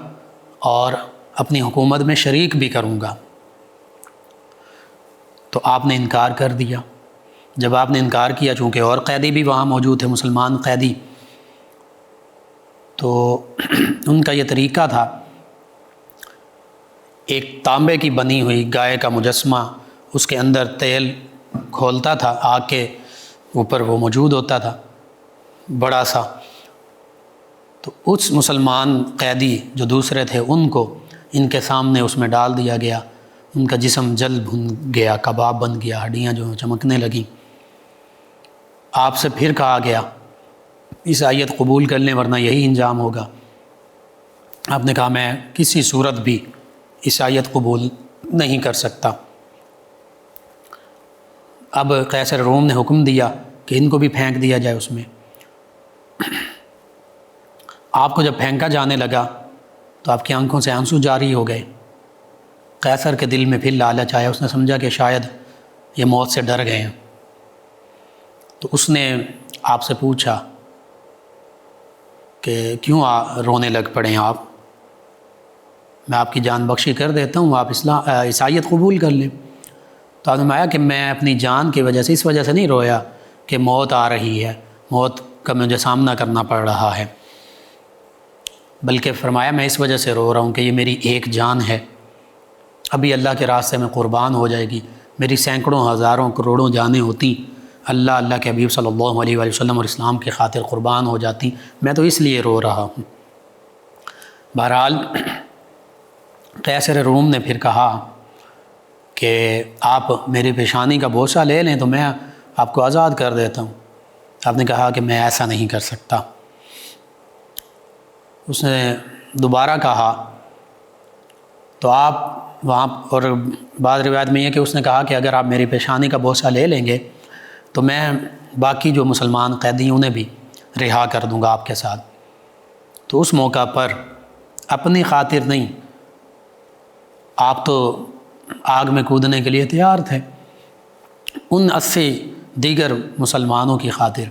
[SPEAKER 2] اور اپنی حکومت میں شریک بھی کروں گا۔ تو آپ نے انکار کر دیا۔ جب آپ نے انکار کیا، چونکہ اور قیدی بھی وہاں موجود تھے، مسلمان قیدی، تو ان کا یہ طریقہ تھا، ایک تانبے کی بنی ہوئی گائے کا مجسمہ، اس کے اندر تیل کھولتا تھا، آگ کے اوپر وہ موجود ہوتا تھا بڑا سا، تو اس مسلمان قیدی جو دوسرے تھے ان کو ان کے سامنے اس میں ڈال دیا گیا، ان کا جسم جل بھن گیا، کباب بن گیا، ہڈیاں جو چمکنے لگیں۔ آپ سے پھر کہا گیا اس آیت قبول کر لیں ورنہ یہی انجام ہوگا۔ آپ نے کہا میں کسی صورت بھی اس آیت قبول نہیں کر سکتا۔ اب قیصر روم نے حکم دیا کہ ان کو بھی پھینک دیا جائے اس میں۔ آپ کو جب پھینکا جانے لگا تو آپ کی آنکھوں سے آنسو جاری ہو گئے۔ قیصر کے دل میں پھر لالچ آیا، اس نے سمجھا کہ شاید یہ موت سے ڈر گئے ہیں، تو اس نے آپ سے پوچھا کہ کیوں رونے لگ پڑے ہیں آپ، میں آپ کی جان بخشی کر دیتا ہوں، آپ عیسائیت قبول کر لیں۔ تو آپ نے فرمایا کہ میں اپنی جان کی وجہ سے اس وجہ سے نہیں رویا کہ موت آ رہی ہے، موت کا مجھے سامنا کرنا پڑ رہا ہے، بلکہ فرمایا میں اس وجہ سے رو رہا ہوں کہ یہ میری ایک جان ہے، ابھی اللہ کے راستے میں قربان ہو جائے گی، میری سینکڑوں ہزاروں کروڑوں جانیں ہوتی اللہ کے حبیب صلی اللہ علیہ وآلہ وسلم اور اسلام کی خاطر قربان ہو جاتی، میں تو اس لیے رو رہا ہوں۔ بہرحال قیصر روم نے پھر کہا کہ آپ میری پیشانی کا بوسہ لے لیں تو میں آپ کو آزاد کر دیتا ہوں۔ آپ نے کہا کہ میں ایسا نہیں کر سکتا۔ اس نے دوبارہ کہا تو آپ وہاں، اور بعض روایت میں یہ کہ اس نے کہا کہ اگر آپ میری پیشانی کا بوسہ لے لیں گے تو میں باقی جو مسلمان قیدی انہیں بھی رہا کر دوں گا آپ کے ساتھ۔ تو اس موقع پر اپنی خاطر نہیں، آپ تو آگ میں کودنے کے لیے تیار تھے، ان 80 دیگر مسلمانوں کی خاطر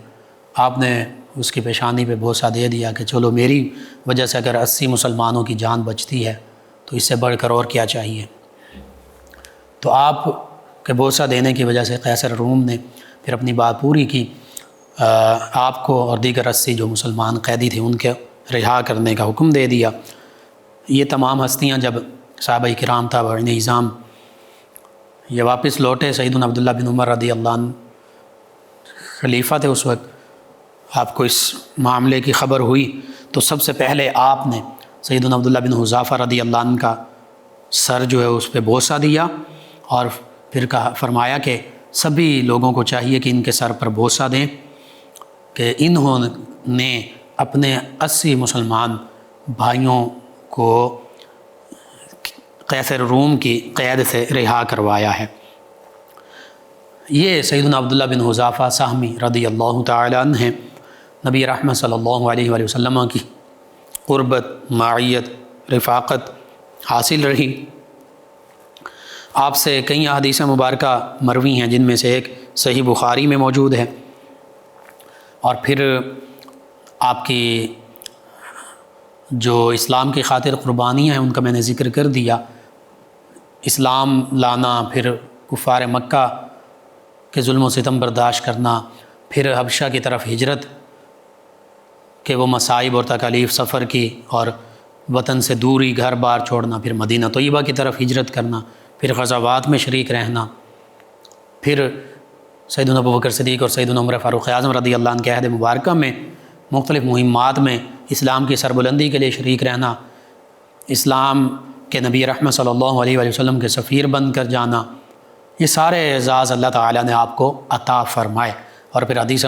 [SPEAKER 2] آپ نے اس کی پیشانی پہ بوسہ دے دیا کہ چلو میری وجہ سے اگر 80 مسلمانوں کی جان بچتی ہے تو اس سے بڑھ کر اور کیا چاہیے۔ تو آپ کے بوسہ دینے کی وجہ سے قیصر روم نے پھر اپنی بات پوری کی، آپ کو اور دیگر 80 جو مسلمان قیدی تھے ان کے رہا کرنے کا حکم دے دیا۔ یہ تمام ہستیاں جب صحابہ کرام تابعین اعظام یہ واپس لوٹے، سیدنا عبداللہ بن عمر رضی اللہ عنہ خلیفہ تھے اس وقت، آپ کو اس معاملے کی خبر ہوئی تو سب سے پہلے آپ نے سیدنا عبداللہ بن حذافہ رضی اللہ عنہ کا سر جو ہے اس پہ بوسہ دیا، اور پھر فرمایا کہ سبھی لوگوں کو چاہیے کہ ان کے سر پر بوسہ دیں کہ انہوں نے اپنے 80 مسلمان بھائیوں کو قیصر روم کی قید سے رہا کروایا ہے۔ یہ سیدنا عبداللہ بن حذافہ سہمی رضی اللہ تعالی عنہ ہیں۔ نبی رحمت صلی اللہ علیہ وآلہ وسلم کی قربت، معیت، رفاقت حاصل رہی۔ آپ سے کئی احادیث مبارکہ مروی ہیں جن میں سے ایک صحیح بخاری میں موجود ہے، اور پھر آپ کی جو اسلام کی خاطر قربانیاں ہیں ان کا میں نے ذکر کر دیا۔ اسلام لانا، پھر کفار مکہ کے ظلم و ستم برداشت کرنا، پھر حبشہ کی طرف ہجرت کہ وہ مصائب اور تکالیف سفر کی، اور وطن سے دوری، گھر بار چھوڑنا، پھر مدینہ طیبہ کی طرف ہجرت کرنا، پھر غزوات میں شریک رہنا، پھر سیدنا ابوبکر صدیق اور سیدنا عمر فاروق اعظم رضی اللہ عنہ کے عہد مبارکہ میں مختلف مہمات میں اسلام کی سربلندی کے لیے شریک رہنا، اسلام کے نبی رحمت صلی اللہ علیہ وآلہ وسلم کے سفیر بن کر جانا، یہ سارے اعزاز اللہ تعالیٰ نے آپ کو عطا فرمائے، اور پھر حدیث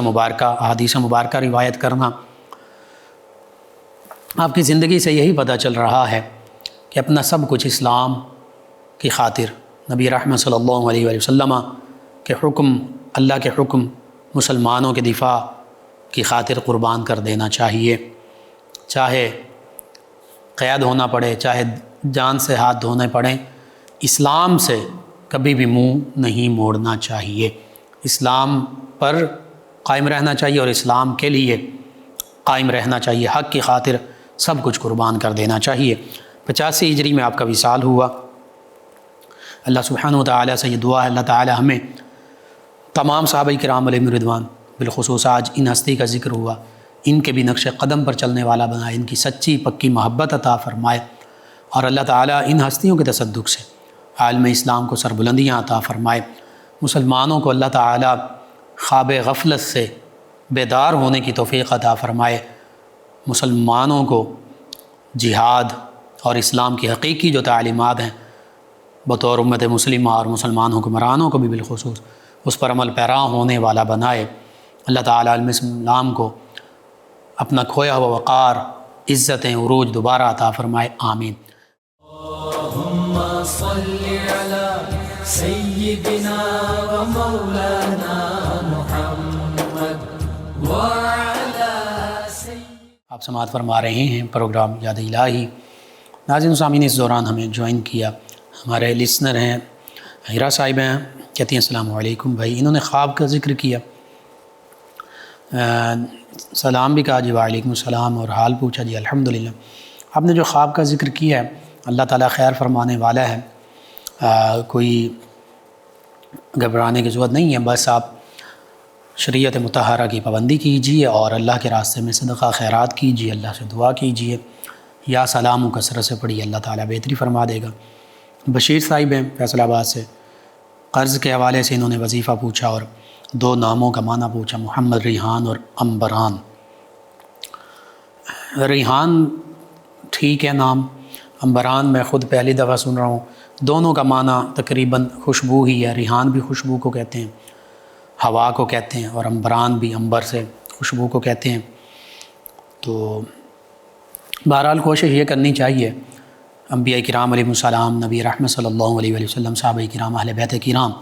[SPEAKER 2] مبارکہ روایت کرنا۔ آپ کی زندگی سے یہی پتہ چل رہا ہے کہ اپنا سب کچھ اسلام کی خاطر، نبی رحمت صلی اللہ علیہ وآلہ وسلم کے حکم، اللہ کے حکم، مسلمانوں کے دفاع کی خاطر قربان کر دینا چاہیے، چاہے قید ہونا پڑے، چاہے جان سے ہاتھ دھونے پڑیں، اسلام سے کبھی بھی منہ نہیں موڑنا چاہیے، اسلام پر قائم رہنا چاہیے اور اسلام کے لیے قائم رہنا چاہیے، حق کی خاطر سب کچھ قربان کر دینا چاہیے۔ 85 ہجری میں آپ کا وصال ہوا۔ اللہ سبحانہ و تعالیٰ سے یہ دعا ہے، اللہ تعالیٰ ہمیں تمام صحابہ کرام علیہم رضوان، بالخصوص آج ان ہستی کا ذکر ہوا، ان کے بھی نقش قدم پر چلنے والا بنائے، ان کی سچی پکی محبت عطا فرمائے، اور اللہ تعالیٰ ان ہستیوں کے تصدق سے عالم اسلام کو سربلندیاں عطا فرمائے، مسلمانوں کو اللہ تعالیٰ خواب غفلت سے بیدار ہونے کی توفیق عطا فرمائے، مسلمانوں کو جہاد اور اسلام کی حقیقی جو تعلیمات ہیں بطور امت مسلمہ اور مسلمان حکمرانوں کو بھی بالخصوص اس پر عمل پیرا ہونے والا بنائے۔ اللہ تعالیٰ عالم اسلام کو اپنا کھویا ہوا وقار، عزتیں، عروج دوبارہ عطا فرمائے، آمین۔
[SPEAKER 1] اللہم صلی علی سیدنا و مولانا محمد وعلی
[SPEAKER 2] آپ سماعت فرما رہے ہیں پروگرام یاد الہی۔ ناظرین و سامعین، اس دوران ہمیں جوائن کیا ہمارے لسنر ہیں ہیرا صاحب ہیں، کہتی ہیں السلام علیکم بھائی۔ انہوں نے خواب کا ذکر کیا، سلام بھی کہا جی وعلیکم السلام، اور حال پوچھا جی الحمدللہ۔ آپ نے جو خواب کا ذکر کیا ہے اللہ تعالیٰ خیر فرمانے والا ہے، کوئی گھبرانے کی ضرورت نہیں ہے، بس آپ شریعت مطہرہ کی پابندی کیجیے اور اللہ کے راستے میں صدقہ خیرات کیجیے، اللہ سے دعا کیجیے، یا سلام و کثرت سے پڑھیے، اللہ تعالیٰ بہتری فرما دے گا۔ بشیر صاحب ہیں فیصل آباد سے، قرض کے حوالے سے انہوں نے وظیفہ پوچھا اور 2 ناموں کا معنی پوچھا، محمد ریحان اور امبران۔ ریحان ٹھیک ہے نام، امبران میں خود پہلی دفعہ سن رہا ہوں، دونوں کا معنی تقریباً خوشبو ہی ہے۔ ریحان بھی خوشبو کو کہتے ہیں، ہوا کو کہتے ہیں، اور امبران بھی انبر سے خوشبو کو کہتے ہیں۔ تو بہرحال کوشش یہ کرنی چاہیے، انبیاء کرام علیہ السلام، نبی رحمت صلی اللہ علیہ وآلہ وسلم، صحابہ کرام، اہل بیت کرام،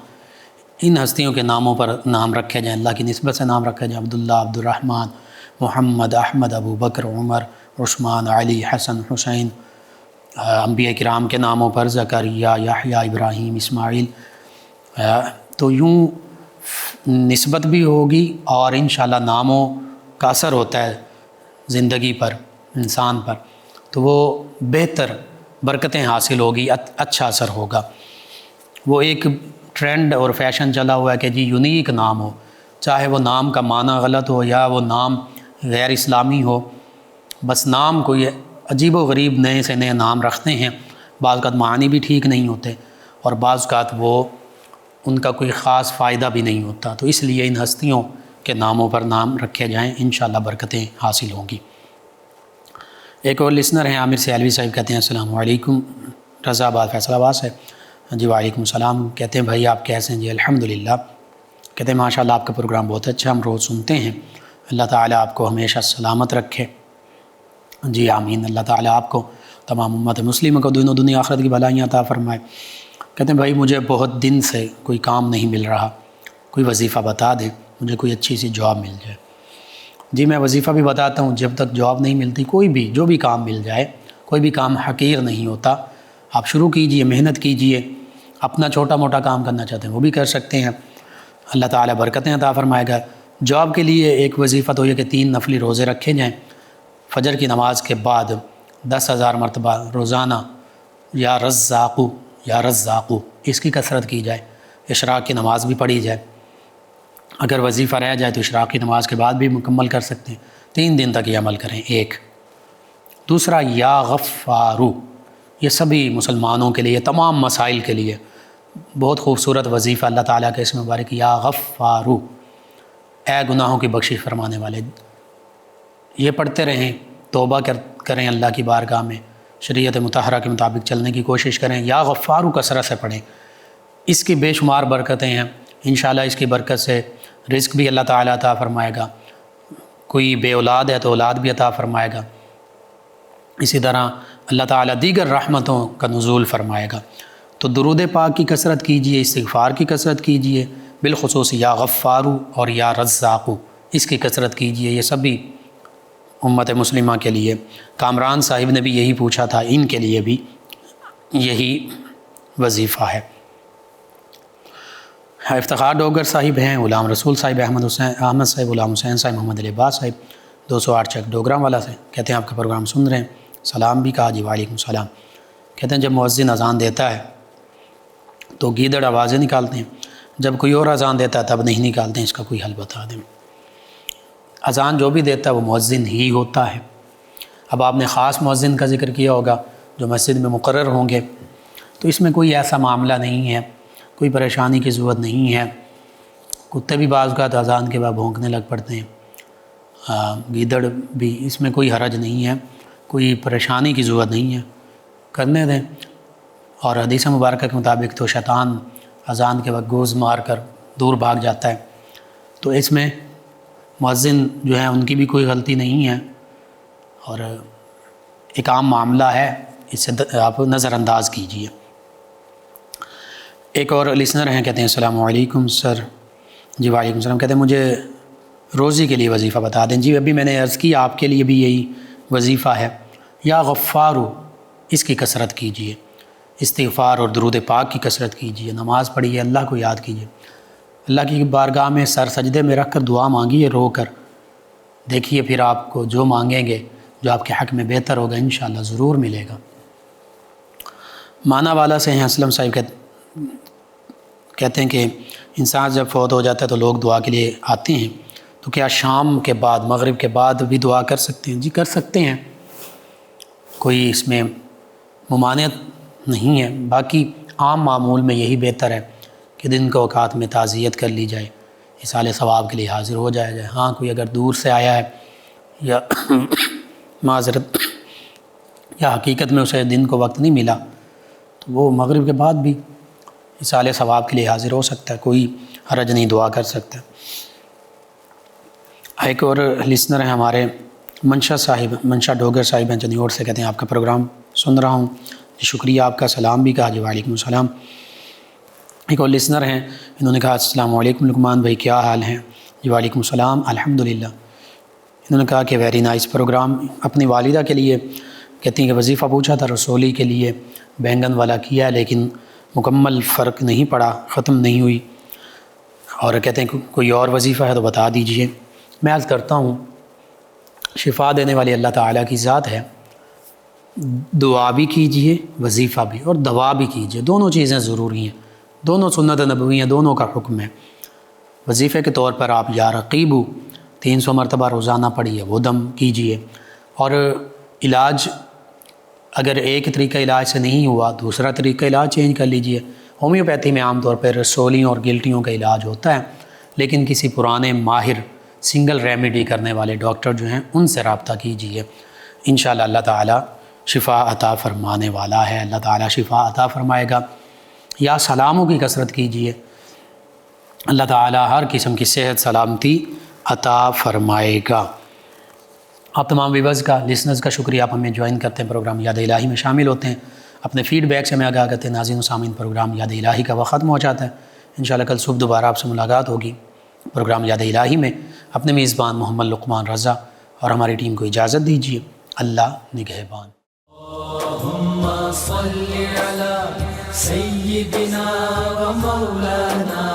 [SPEAKER 2] ان ہستیوں کے ناموں پر نام رکھے جائیں، اللہ کی نسبت سے نام رکھے جائیں، عبداللہ، عبد الرحمن، محمد، احمد، ابو بکر، عمر، عثمان، علی، حسن، حسین، انبیاء کرام کے ناموں پر زکریا، یحییٰ، ابراہیم، اسماعیل، تو یوں نسبت بھی ہوگی اور انشاءاللہ ناموں کا اثر ہوتا ہے زندگی پر، انسان پر، تو وہ بہتر برکتیں حاصل ہوگی، اچھا اثر ہوگا۔ وہ ایک ٹرینڈ اور فیشن چلا ہوا ہے کہ جی یونیک نام ہو، چاہے وہ نام کا معنی غلط ہو یا وہ نام غیر اسلامی ہو، بس نام کوئی عجیب و غریب نئے سے نئے نام رکھتے ہیں، بعض اوقات معنی بھی ٹھیک نہیں ہوتے اور بعض اوقات وہ ان کا کوئی خاص فائدہ بھی نہیں ہوتا، تو اس لیے ان ہستیوں کے ناموں پر نام رکھے جائیں، انشاءاللہ برکتیں حاصل ہوں گی۔ ایک اور لسنر ہیں عامر سیالوی صاحب، کہتے ہیں السلام علیکم، رضا آباد فیصل آباد سے، جی وعلیکم السلام، کہتے ہیں بھائی آپ کیسے ہیں؟ جی الحمدللہ، کہتے ہیں ماشاءاللہ آپ کا پروگرام بہت اچھا، ہم روز سنتے ہیں، اللہ تعالیٰ آپ کو ہمیشہ سلامت رکھے، جی آمین، اللہ تعالیٰ آپ کو تمام امت مسلمہ کو دین و دنیا آخرت کی بھلائیاں عطا فرمائے۔ کہتے ہیں بھائی مجھے بہت دن سے کوئی کام نہیں مل رہا، کوئی وظیفہ بتا دیں، مجھے کوئی اچھی سی جاب مل جائے۔ جی میں وظیفہ بھی بتاتا ہوں، جب تک جاب نہیں ملتی کوئی بھی جو بھی کام مل جائے، کوئی بھی کام حقیر نہیں ہوتا، آپ شروع کیجئے، محنت کیجئے، اپنا چھوٹا موٹا کام کرنا چاہتے ہیں وہ بھی کر سکتے ہیں، اللہ تعالیٰ برکتیں عطا فرمائے گا۔ جاب کے لیے ایک وظیفہ تو یہ کہ 3 نفلی روزے رکھے جائیں، فجر کی نماز کے بعد 10,000 مرتبہ روزانہ یا رزاقو یا رزاقو اس کی کثرت کی جائے، اشراق کی نماز بھی پڑھی جائے، اگر وظیفہ رہ جائے تو اشراق کی نماز کے بعد بھی مکمل کر سکتے ہیں، 3 دن تک یہ عمل کریں۔ ایک دوسرا یا غفارو، یہ سبھی مسلمانوں کے لیے، تمام مسائل کے لیے بہت خوبصورت وظیفہ، اللہ تعالیٰ کے اسم مبارک یا غفارو، اے گناہوں کی بخشش فرمانے والے، یہ پڑھتے رہیں، توبہ کریں اللہ کی بارگاہ میں، شریعت مطہرہ کے مطابق چلنے کی کوشش کریں، یا غفارو کثرت سے پڑھیں، اس کی بے شمار برکتیں ہیں، انشاءاللہ اس کی برکت سے رزق بھی اللہ تعالیٰ عطا فرمائے گا، کوئی بے اولاد ہے تو اولاد بھی عطا فرمائے گا، اسی طرح اللہ تعالیٰ دیگر رحمتوں کا نزول فرمائے گا۔ تو درود پاک کی کثرت کیجئے، استغفار کی کثرت کیجئے، بالخصوص یا غفارو اور یا رزاقو اس کی کثرت کیجئے، یہ سبھی امت مسلمہ کے لیے۔ کامران صاحب نے بھی یہی پوچھا تھا، ان کے لیے بھی یہی وظیفہ ہے۔ افتخار ڈوگر صاحب ہیں، غلام رسول صاحب، احمد صاحب، غلام حسین صاحب، محمد علی عباس صاحب، 208 چک ڈوگرام والا سے، کہتے ہیں آپ کا پروگرام سن رہے ہیں، سلام بھی کہا جی وعلیکم السلام۔ کہتے ہیں جب مؤذن اذان دیتا ہے تو گیدڑ آوازیں نکالتے ہیں، جب کوئی اور اذان دیتا ہے تب نہیں نکالتے ہیں، اس کا کوئی حل بتا دیں۔ اذان جو بھی دیتا ہے وہ مؤذن ہی ہوتا ہے۔ اب آپ نے خاص مؤذن کا ذکر کیا ہوگا جو مسجد میں مقرر ہوں گے، تو اس میں کوئی ایسا معاملہ نہیں ہے، کوئی پریشانی کی ضرورت نہیں ہے۔ کتے بھی بعض اوقات اذان کے بعد بھونکنے لگ پڑتے ہیں، گیدڑ بھی، اس میں کوئی حرج نہیں ہے، کوئی پریشانی کی ضرورت نہیں ہے، کرنے دیں۔ اور حدیث مبارکہ کے مطابق تو شیطان اذان کے وقت گوز مار کر دور بھاگ جاتا ہے، تو اس میں مؤذن جو ہے ان کی بھی کوئی غلطی نہیں ہے، اور ایک عام معاملہ ہے، اس سے آپ نظر انداز کیجیے۔ ایک اور لسنر ہیں، کہتے ہیں السلام علیکم سر۔ جی وعلیکم السلام۔ کہتے ہیں مجھے روزی کے لیے وظیفہ بتا دیں۔ جی ابھی میں نے عرض کی آپ کے لیے بھی یہی وظیفہ ہے، یا غفارو، اس کی کثرت کیجیے، استغفار اور درود پاک کی کثرت کیجیے، نماز پڑھیے، اللہ کو یاد کیجیے، اللہ کی بارگاہ میں سر سجدے میں رکھ کر دعا مانگیے رو کر، دیکھیے پھر آپ کو جو مانگیں گے جو آپ کے حق میں بہتر ہوگا انشاءاللہ ضرور ملے گا۔ مانا والا سے ہیں اسلم صاحب، کہتے ہیں کہ انسان جب فوت ہو جاتا ہے تو لوگ دعا کے لیے آتے ہیں، تو کیا شام کے بعد، مغرب کے بعد بھی دعا کر سکتے ہیں؟ جی کر سکتے ہیں، کوئی اس میں ممانعت نہیں ہے، باقی عام معمول میں یہی بہتر ہے کہ دن کے اوقات میں تعزیت کر لی جائے، اصالِ ثواب کے لیے حاضر ہو جایا جائے۔ ہاں کوئی اگر دور سے آیا ہے یا معذرت یا حقیقت میں اسے دن کو وقت نہیں ملا، تو وہ مغرب کے بعد بھی اصالِ ثواب کے لیے حاضر ہو سکتا ہے، کوئی حرج نہیں، دعا کر سکتا ہے۔ ایک اور لسنر ہیں ہمارے منشا ڈوگر صاحب ہیں چنیوڑ سے، کہتے ہیں آپ کا پروگرام سن رہا ہوں، جی شکریہ آپ کا، سلام بھی کہا۔ جی وعلیکم السلام۔ ایک اور لسنر ہیں، انہوں نے کہا السلام علیکم لقمان بھائی، کیا حال ہیں؟ جی وعلیکم السلام، الحمدللہ۔ انہوں نے کہا کہ ویری نائس پروگرام، اپنی والدہ کے لیے کہتی ہیں کہ وظیفہ پوچھا تھا رسولی کے لیے، بینگن والا کیا ہے لیکن مکمل فرق نہیں پڑا، ختم نہیں ہوئی، اور کہتے ہیں کوئی اور وظیفہ ہے تو بتا دیجئے۔ میں عرض کرتا ہوں شفا دینے والی اللہ تعالیٰ کی ذات ہے، دعا بھی کیجئے، وظیفہ بھی، اور دوا بھی کیجئے، دونوں چیزیں ضروری ہیں، دونوں سنت نبوی ہیں، دونوں کا حکم ہے۔ وظیفے کے طور پر آپ یا رقیبو 300 مرتبہ روزانہ پڑھیے، وہ دم کیجئے، اور علاج اگر ایک طریقہ علاج سے نہیں ہوا، دوسرا طریقہ علاج چینج کر لیجئے۔ ہومیوپیتھی میں عام طور پر رسولیوں اور گلٹیوں کا علاج ہوتا ہے، لیکن کسی پرانے ماہر سنگل ریمیڈی کرنے والے ڈاکٹر جو ہیں ان سے رابطہ کیجئے، انشاءاللہ اللہ تعالیٰ شفا عطا فرمانے والا ہے، اللہ تعالیٰ شفا عطا فرمائے گا۔ یا سلاموں کی کثرت کیجئے، اللہ تعالیٰ ہر قسم کی صحت سلامتی عطا فرمائے گا۔ آپ تمام ویورز کا، لسنرز کا شکریہ، آپ ہمیں جوائن کرتے ہیں، پروگرام یاد الہی میں شامل ہوتے ہیں، اپنے فیڈ بیک سے ہمیں آگاہ کرتے ہیں۔ ناظرین و سامعین، پروگرام یاد الہی کا وقت ختم ہو جاتا ہے، انشاءاللہ کل صبح دوبارہ آپ سے ملاقات ہوگی پروگرام یاد الہی میں۔ اپنے میزبان محمد لقمان رضا اور ہماری ٹیم کو اجازت دیجیے، اللہ نگہبان۔
[SPEAKER 1] اللہم صل علی سیدنا و مولانا